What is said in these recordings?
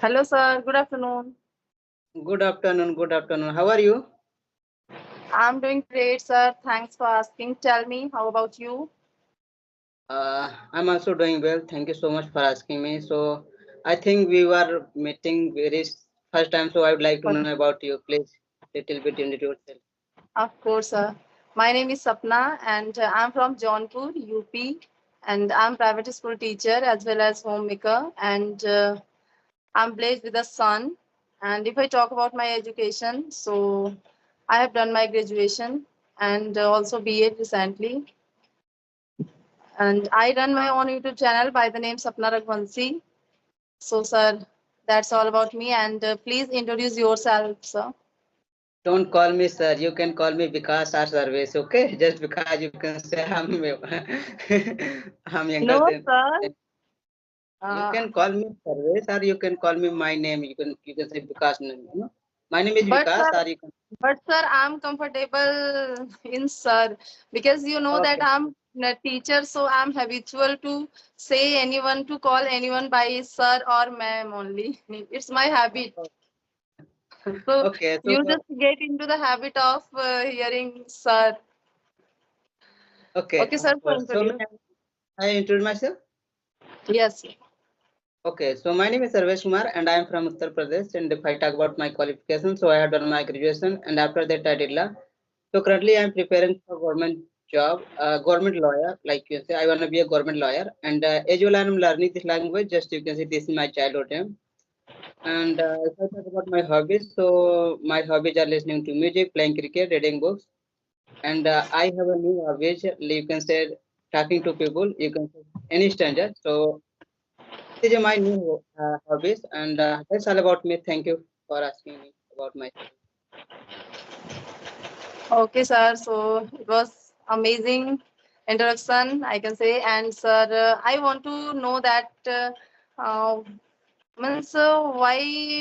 Hello, sir. Good afternoon. Good afternoon. Good afternoon. How are you? I'm doing great, sir. Thanks for asking. Tell me, how about you? I'm also doing well. Thank you so much for asking me. So, I think we were meeting first time. So, I would like to know about you. Please, little bit introduce yourself. Of course, sir. My name is Sapna, and I'm from Jaunpur, UP, and I'm private school teacher as well as homemaker, and I'm blessed with a son. And if I talk about my education, so I have done my graduation and also BA recently, and I run my own YouTube channel by the name Sapna Raghuvanshi. So, sir, that's all about me. And please introduce yourself, sir. Don't call me sir. You can call me Vikas or Sarvesh. Okay, just because you can say I'm younger No, than. sir. You Uh, can call me Sarvesh or you can call me my name. You can say Vikas name. My name is but Vikas sir, or you can. I'm comfortable in sir because you know that Okay. I'm a teacher, so I'm habitual to say anyone to call anyone by sir or ma'am only. It's my habit. So Okay. So you just get into the habit of hearing sir. okay. Okay, sir. So So may introduce. I introduce myself? Yes. Okay, so my name is Sarvesh Kumar and I am from Uttar Pradesh. And if I talk about my qualifications, so I have done my graduation and after that I did law. So currently I am preparing for government job, government lawyer, like you say, I want to be a government lawyer. And as well I am learning this language, just you can see this is my childhood name. And if I talk about my hobbies, so my hobbies are listening to music, playing cricket, reading books. And I have a new hobby, you can say talking to people, you can say any stranger. So these are my new hobbies, and that's all about me. Thank you for asking me about myself. Okay, sir. So it was amazing introduction, I can say. And sir, I want to know that uh, means why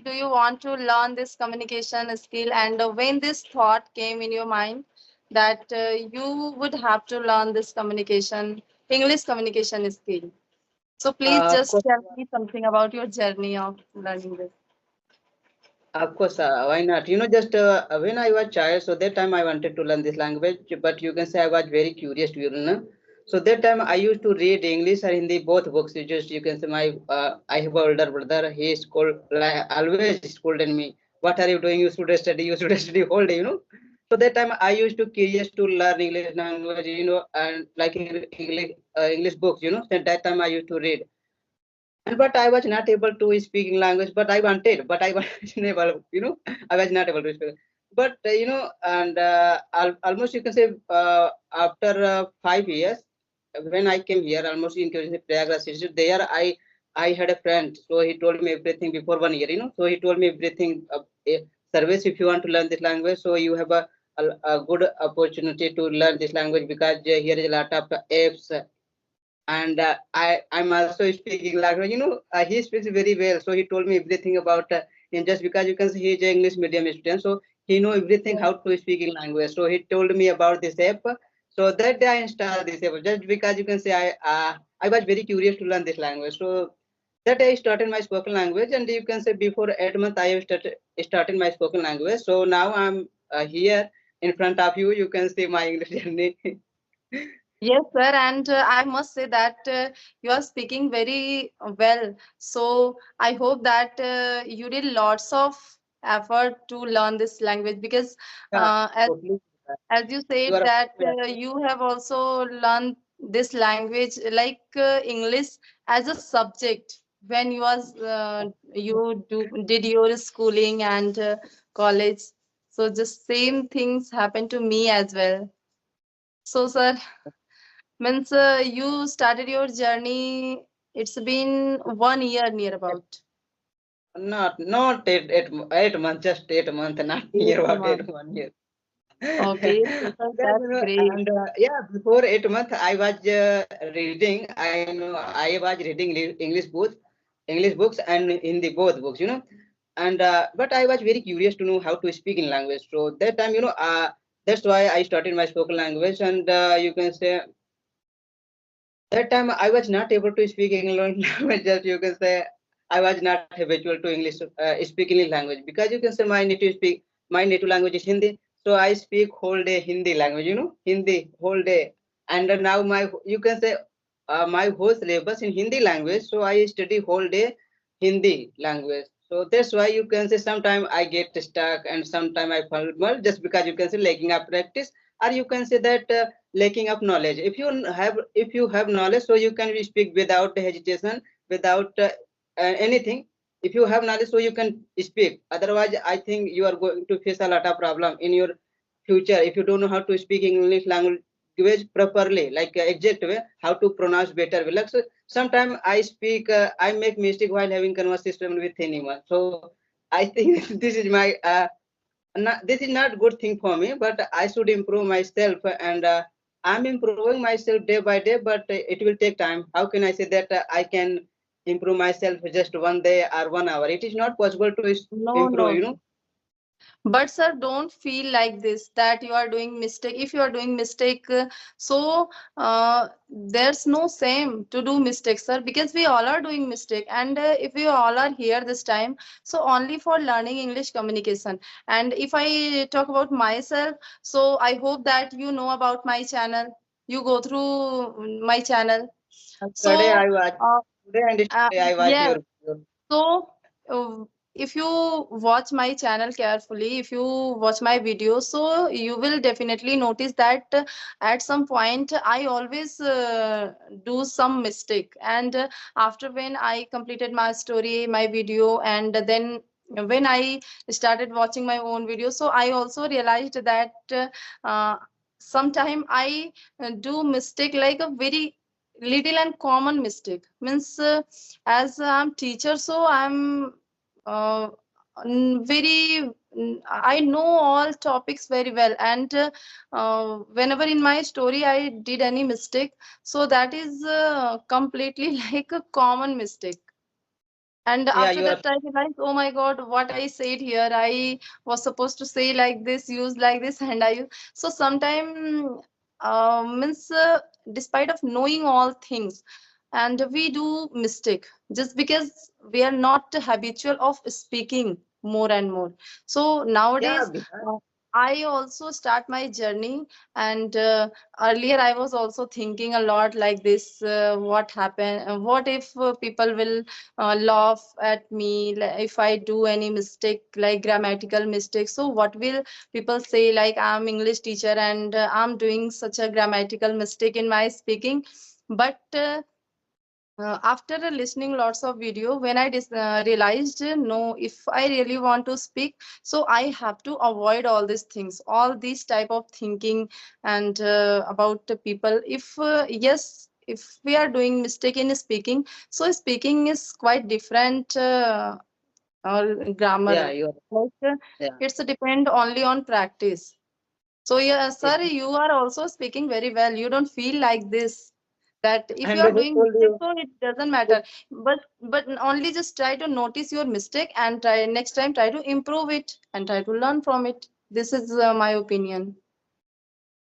do you want to learn this communication skill, and when this thought came in your mind that you would have to learn this English communication skill. So please Of just course, tell me something about your journey of learning this. why not? Just when I was child, so that time I wanted to learn this language, but you can say I was very curious, So that time I used to read English and Hindi both books. You can say I have an older brother. He scold like always scolded me. What are you doing? You should study. You should study whole day. So that time I used to curious to learn English language, and like English books. So that time I used to read. And but I was not able to speak in language, but I wanted, but I was unable, I was not able to speak. But and almost you can say after 5 years, when I came here, almost in Prayagraj city, there I had a friend, so he told me everything before 1 year, so he told me everything. Service, if you want to learn this language, so you have a good opportunity to learn this language because here is a lot of apps and I'm also speaking language. He speaks very well, so he told me everything about him. Just because you can see he's an English medium student, so he know everything how to speak in language. So he told me about this app. So that day I installed this app just because you can say I was very curious to learn this language. So that day I started my spoken language, and you can say before 8 months I have started my spoken language. So now I'm here in front of you. You can see my English journey. Yes, sir, and I must say that you are speaking very well. So I hope that you did lots of effort to learn this language because Yeah, uh, as totally. as you You said are that absolutely you have also learned this language like English as a subject when you did your schooling and college. So just same things happened to me as well. So, sir, means you started your journey. It's been 1 year near right. about Not 8 months, just 8 months, not near eight about months. 1 year. Okay, so sir, Because, that's great. and yeah, before 8 months, I was reading. I know I was reading English books and Hindi both books. And but I was very curious to know how to speak in language. So that time, that's why I started my spoken language. And you can say that time I was not able to speak English language. Just you can say I was not habitual to English speak English language, because you can say my native language is Hindi. So I speak whole day Hindi language, Hindi whole day. And now you can say my whole syllabus in Hindi language. So I study whole day Hindi language. So that's why you can say sometimes I get stuck and sometimes I fall just because you can say lacking of practice, or you can say that lacking of knowledge. If you have knowledge, so you can speak without hesitation, without anything. If you have knowledge, so you can speak. Otherwise, I think you are going to face a lot of problem in your future if you don't know how to speak English language properly, like exact way, how to pronounce better way. Like, so sometimes I make mistake while having conversation with anyone. So I think this is my this is not good thing for me, but I should improve myself, and I'm improving myself day by day, but it will take time. How can I say that I can improve myself just one day or 1 hour? It is not possible to No, improve, no, no. But sir, don't feel like this that you are doing mistake. If you are doing mistake, so there's no same to do mistakes, sir, because we all are doing mistake. And if we all are here this time, so only for learning English communication. And if I talk about myself, so I hope that you know about my channel. You go through my channel. Today So I watch uh, today and yesterday I watch yes. your video. So, if you watch my channel carefully, if you watch my videos, so you will definitely notice that at some point I always do some mistake. And after when I completed my story, my video, and then when I started watching my own video, so I also realized that sometime I do mistake like a very little and common mistake. Means as I'm teacher, so I'm uh, very I know all topics very well, and whenever in my story I did any mistake, so that is completely like a common mistake. And Yeah, after you are. that, I realized, oh my God, what I said here, I was supposed to say like this, use like this, and I so sometime means despite of knowing all things, and we do mistake just because we are not habitual of speaking more and more. So Yeah, nowadays, because uh, I also start my journey, and earlier I was also thinking a lot like this: what happened? What if people will laugh at me if I do any mistake, like grammatical mistake? So what will people say? Like, I'm English teacher and I'm doing such a grammatical mistake in my speaking. But after listening lots of video, when I realized, no, if I really want to speak, so I have to avoid all these things, all these type of thinking, and about the people. If yes, if we are doing mistake in speaking, so speaking is quite different, or yeah, grammar, you are. like Yeah. it's depend only on practice. So yeah, It, sir, you are also speaking very well. You don't feel like this, that if you and are who doing told mistake, you? so it doesn't matter. But only just try to notice your mistake and try next time try to improve it and try to learn from it. This is my opinion.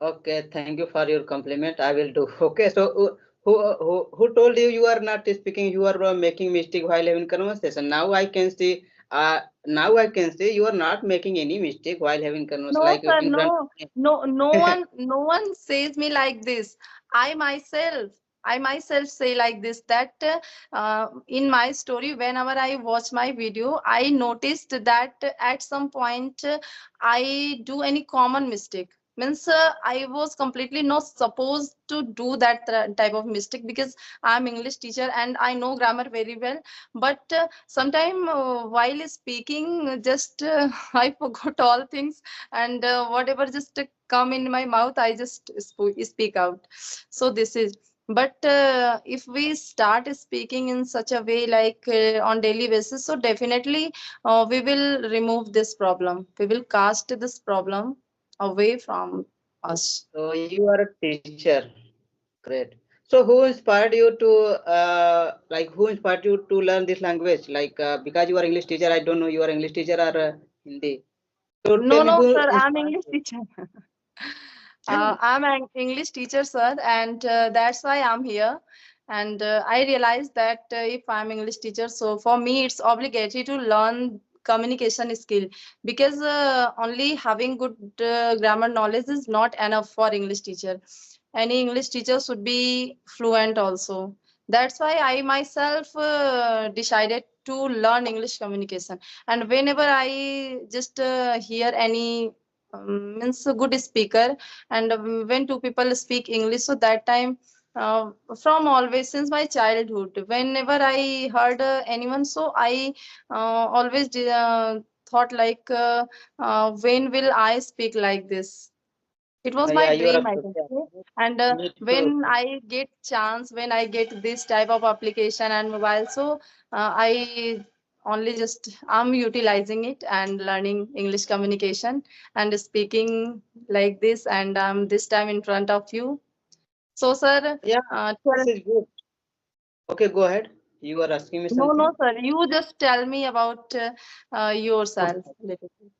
Okay, thank you for your compliment. I will do. Okay, so who told you you are not speaking? You are making mistake while having conversation. Now I can see. Now I can see you are not making any mistake while having conversation. No, Like sir, in front no, of me. no one says me like this. I myself, I myself say like this that in my story, whenever I watch my video, I noticed that at some point I do any common mistake. Means I was completely not supposed to do that type of mistake because I'm English teacher and I know grammar very well. But sometime while speaking, just I forgot all things, and whatever just come in my mouth I just speak out. So this is, but if we start speaking in such a way like on daily basis, so definitely we will remove this problem, we will cast this problem away from us. So you are a teacher. Great. So who inspired you to who inspired you to learn this language? Like because you are English teacher, I don't know you are English teacher or Hindi. So No, tell me no, who sir, I'm inspired English you. teacher. I'm an English teacher, sir, and that's why I'm here. And I realized that if I'm English teacher, so for me it's obligatory to learn communication skill, because only having good grammar knowledge is not enough for English teacher. Any English teacher should be fluent also. That's why I myself decided to learn English communication. And whenever I just hear any means a good speaker, and when two people speak English, so that time uh, from always since my childhood, whenever I heard anyone, so I always thought like, when will I speak like this? It was my Yeah, you are dream, I can absolutely say. right. And Me too. when I get chance, when I get this type of application and mobile, so I only just I'm utilizing it and learning English communication and speaking like this, and this time in front of you. So sir, Yeah, this tell, is good. Okay, go ahead. You are asking me no, no, something. sir, you just tell me about yourself little bit.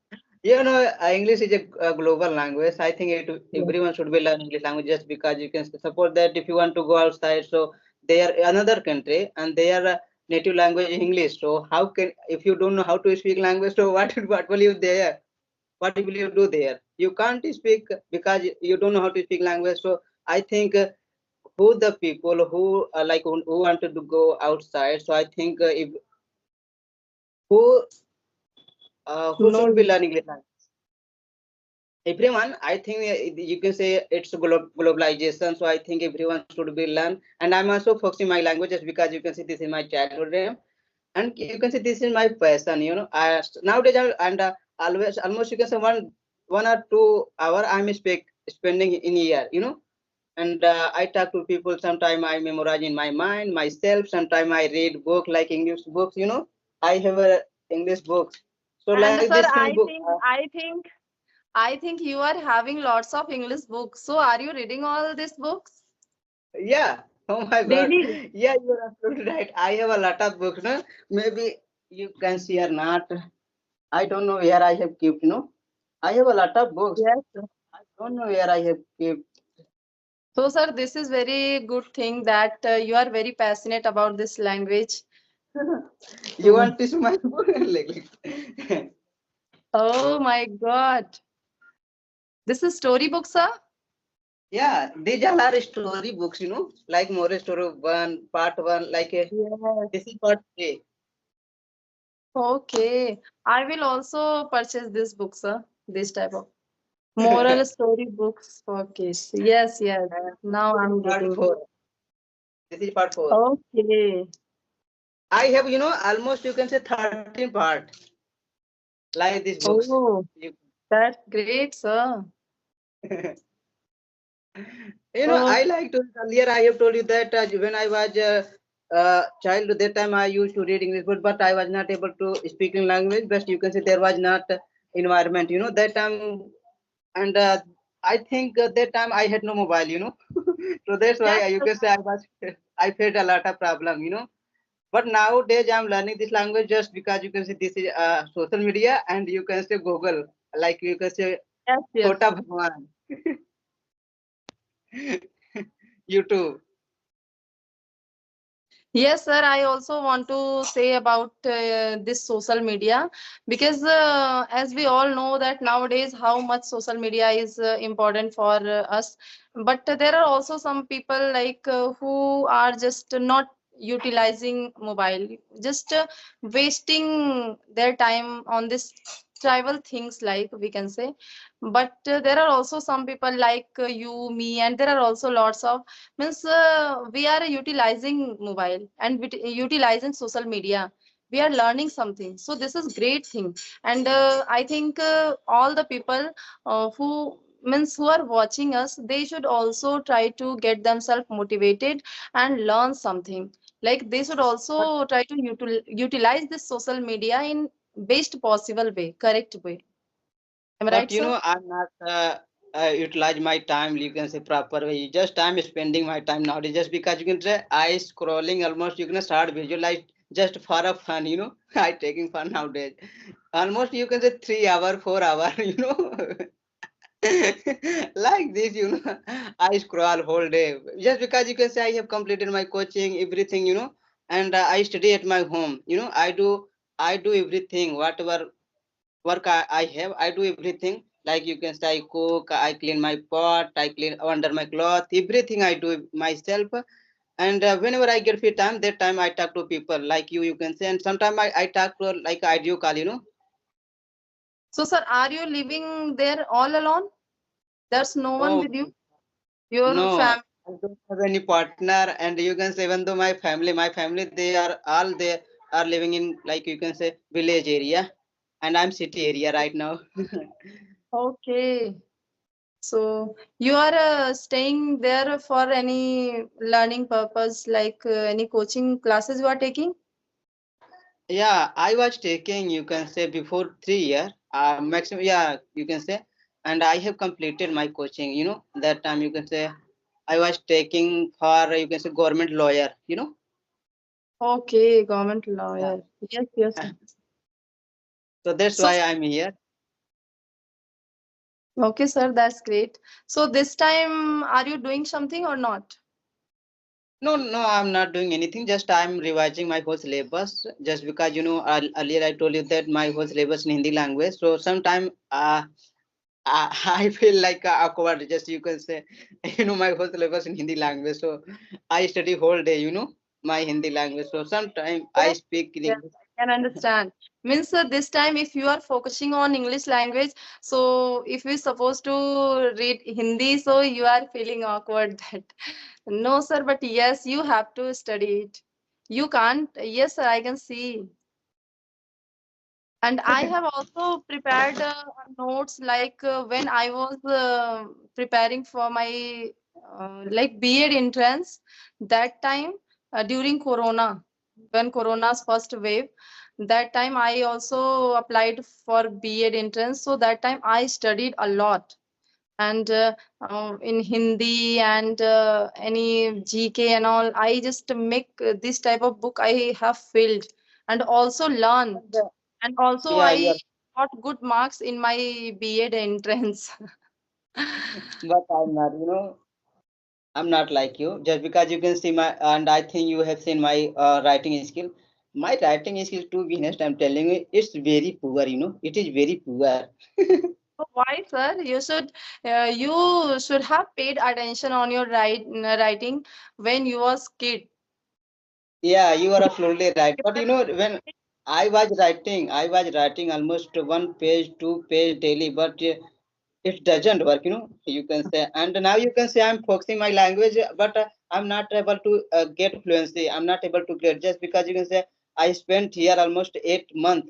You know, English is a global language. I think Yes. everyone should be learning English language just because you can suppose that if you want to go outside, so they are another country and their native language is English. So how can if you don't know how to speak language, so what will you there? What will you do there? You can't speak because you don't know how to speak language. So I think who the people who who wanted to go outside. So I think if who who No, should be English. learning English language? Everyone, I think you can say it's globalization, so I think everyone should be learn. And I'm also focusing my languages because you can see this is my childhood dream, and you can see this is my passion, you know. Nowadays and always almost you can say 1 or 2 hour I'm spending in a year, you know. And I talk to people, sometime I memorize in my mind myself, sometime I read book like English books, you know. I have a English books, so like And this sir, kind book. I think you are having lots of English books. So are you reading all these books Yeah. Oh my God. daily? Yeah, you are absolutely right. I have a lot of books, no? Maybe you can see or not. I don't know where I have kept, no? I have a lot of books. Yes, sir. I don't know where I have kept. So, sir, this is very good thing that you are very passionate about this language. You So, want to see my book? oh my God, this is storybook, sir. Yeah, these all are story books, you know, like more story one, part one, Yes. this is part three. Okay, I will also purchase this book, sir. This type of moral story books for kids. Yes, yes. And Now this is I'm part getting. four. This is part four. Okay. I have, you know, almost you can say 13 part like these books. Oh, You that's great, sir. You know, So, I like to earlier I have told you that when I was child, that time I used to read English book, but I was not able to speak in language. But you can say there was not environment, you know, that time. And I think that time I had no mobile, you know. So that's why yes, you can say I faced a lot of problem, you know. But nowadays I'm learning this language just because you can say this is social media, and you can say Google, like you can say yes, yes. Chota Bhagwan, YouTube. Yes, sir. I also want to say about this social media, because as we all know that nowadays how much social media is important for us. But there are also some people like who are just not utilizing mobile, just wasting their time on this trivial things, like we can say. But there are also some people like you, me, and there are also lots of means we are utilizing mobile and utilizing social media, we are learning something, so this is great thing. And I think all the people who means who are watching us, they should also try to get themselves motivated and learn something, like they should also try to utilize this social media in best possible way, correct way. Am I But right, you sir? know, I'm not utilize my time. You can say proper way. Just I'm spending my time nowadays. Just because you can say I scrolling almost. You can start visualize just for a fun. You know, I taking fun nowadays. Almost you can say 3 hour, 4 hour. You know, Like this, I scroll whole day just because you can say I have completed my coaching, everything, and I study at my home. I do everything, whatever work I have, I do everything. Like you can say, I cook, I clean my pot, I clean under my cloth, everything I do myself. And whenever I get free time, that time I talk to people like you can say, and sometimes I talk to like audio call. So, sir, are you living there all alone? There's no one Oh with you? Your no, family? I don't have any partner, and you can say even though my family, they are all they are living in like you can say village area, and I'm city area right now. Okay. So you are staying there for any learning purpose, like any coaching classes you are taking? Yeah, I was taking you can say before 3 year, maximum. Yeah, you can say, and I have completed my coaching. That time you can say I was taking for you can say government lawyer. Okay, government Yeah. lawyer. Yes, yes. So that's So, why I'm here. okay, sir, that's great. So this time, are you doing something or not? No, no, I'm not doing anything. Just I'm revising my whole syllabus. Just because earlier I told you that my whole syllabus in Hindi language. So sometime I feel like awkward. Just you can say, my whole syllabus in Hindi language. So I study whole day. My Hindi language. So sometime I Yes, speak in yes, English. I can understand. Means this time, if you are focusing on English language, so if we supposed to read Hindi, so you are feeling awkward that no, sir, but yes, you have to study it. You can't. Yes, sir, I can see. And I have also prepared notes like when I was preparing for my like B.Ed entrance that time during Corona, when Corona's first wave, that time I also applied for B.Ed entrance. So that time I studied a lot and in Hindi and any GK and all. I just make this type of book I have filled and also learned. And also Yeah, you I are. got good marks in my B.Ed entrance. But I'm not. I'm not like you. Just because you can see my, and I think you have seen my writing skill. My writing skill, to be honest, I'm telling you, it's very poor. It is very poor. So why, sir? You should have paid attention on your writing when you was kid. Yeah, you are absolutely right. But when I was writing almost 1 page, 2 page daily, but it doesn't work. You can say, and now you can say I'm focusing my language, but I'm not able to get fluency. I'm not able to get just because you can say I spent here almost 8 months.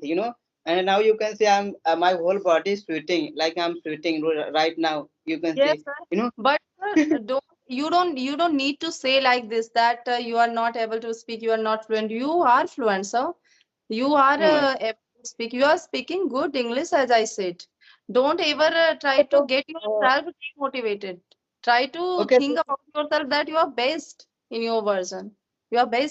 And now you can say my whole body is sweating, like I'm sweating right now. You can Yes, see, sir. you know. But don't need to say like this that you are not able to speak, you are not fluent. You are fluent, sir. You are No, able to speak. You are speaking good English, as I said. Don't ever try to so, get uh, yourself demotivated. Try to okay. think about yourself that you are best in your version. You are best.